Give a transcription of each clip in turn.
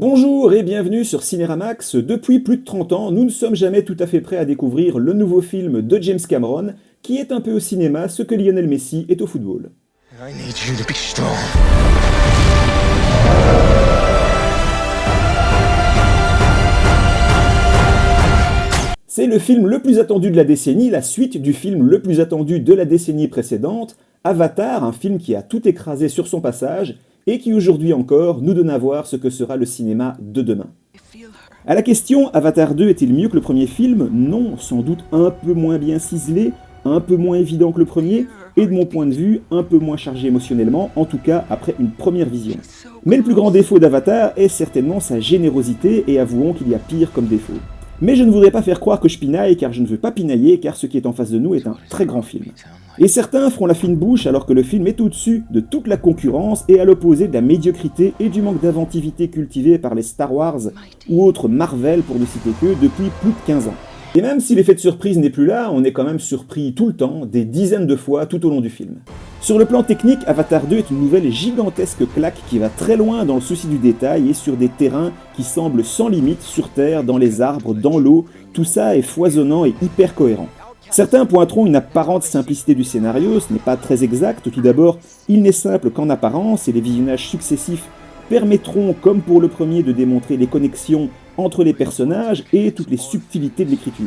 Bonjour et bienvenue sur Cinéramax. Depuis plus de 30 ans, nous ne sommes jamais tout à fait prêts à découvrir le nouveau film de James Cameron, qui est un peu au cinéma ce que Lionel Messi est au football. I need you to be strong. C'est le film le plus attendu de la décennie, la suite du film le plus attendu de la décennie précédente, Avatar, un film qui a tout écrasé sur son passage et qui aujourd'hui encore nous donne à voir ce que sera le cinéma de demain. À la question « Avatar 2 est-il mieux que le premier film ?» Non, sans doute un peu moins bien ciselé, un peu moins évident que le premier, et de mon point de vue, un peu moins chargé émotionnellement, en tout cas après une première vision. Mais le plus grand défaut d'Avatar est certainement sa générosité, et avouons qu'il y a pire comme défaut. Mais je ne voudrais pas faire croire que je pinaille, car je ne veux pas pinailler, car ce qui est en face de nous est un très grand film. Et certains feront la fine bouche alors que le film est au-dessus de toute la concurrence et à l'opposé de la médiocrité et du manque d'inventivité cultivé par les Star Wars ou autres Marvel pour ne citer que depuis plus de 15 ans. Et même si l'effet de surprise n'est plus là, on est quand même surpris tout le temps, des dizaines de fois tout au long du film. Sur le plan technique, Avatar 2 est une nouvelle gigantesque claque qui va très loin dans le souci du détail et sur des terrains qui semblent sans limite sur Terre, dans les arbres, dans l'eau, tout ça est foisonnant et hyper cohérent. Certains pointeront une apparente simplicité du scénario, ce n'est pas très exact. Tout d'abord, il n'est simple qu'en apparence et les visionnages successifs permettront, comme pour le premier, de démontrer les connexions entre les personnages et toutes les subtilités de l'écriture.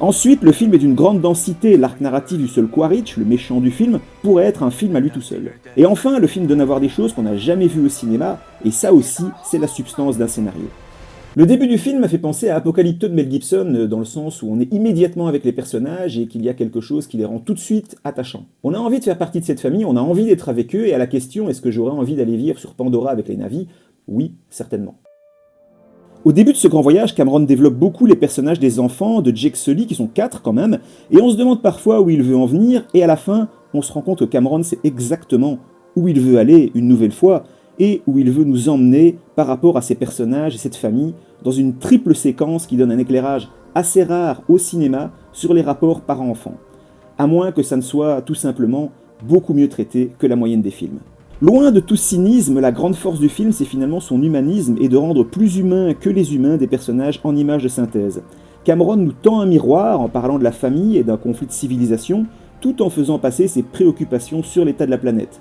Ensuite, le film est d'une grande densité, l'arc narratif du seul Quaritch, le méchant du film, pourrait être un film à lui tout seul. Et enfin, le film donne à voir des choses qu'on n'a jamais vues au cinéma, et ça aussi, c'est la substance d'un scénario. Le début du film m'a fait penser à Apocalypto de Mel Gibson, dans le sens où on est immédiatement avec les personnages et qu'il y a quelque chose qui les rend tout de suite attachants. On a envie de faire partie de cette famille, on a envie d'être avec eux, et à la question « est-ce que j'aurais envie d'aller vivre sur Pandora avec les Na'vi ?» Oui, certainement. Au début de ce grand voyage, Cameron développe beaucoup les personnages des enfants de Jake Sully, qui sont 4 quand même, et on se demande parfois où il veut en venir, et à la fin, on se rend compte que Cameron sait exactement où il veut aller une nouvelle fois, et où il veut nous emmener par rapport à ces personnages et cette famille, dans une triple séquence qui donne un éclairage assez rare au cinéma sur les rapports parents-enfants. À moins que ça ne soit tout simplement beaucoup mieux traité que la moyenne des films. Loin de tout cynisme, la grande force du film, c'est finalement son humanisme et de rendre plus humains que les humains des personnages en images de synthèse. Cameron nous tend un miroir en parlant de la famille et d'un conflit de civilisation, tout en faisant passer ses préoccupations sur l'état de la planète.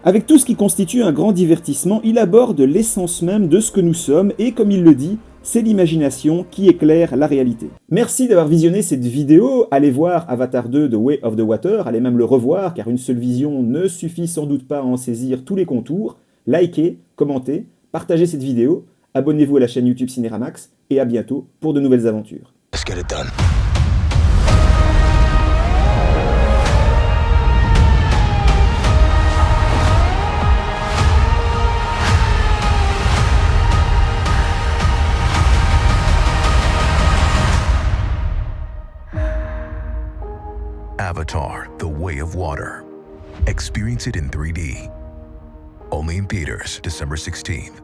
Avec tout ce qui constitue un grand divertissement, il aborde l'essence même de ce que nous sommes et, comme il le dit, c'est l'imagination qui éclaire la réalité. Merci d'avoir visionné cette vidéo, allez voir Avatar 2 The Way of the Water, allez même le revoir car une seule vision ne suffit sans doute pas à en saisir tous les contours. Likez, commentez, partagez cette vidéo, abonnez-vous à la chaîne YouTube Cinéramax et à bientôt pour de nouvelles aventures. Let's get it done. Avatar, The Way of Water. Experience it in 3D. Only in theaters, December 16th.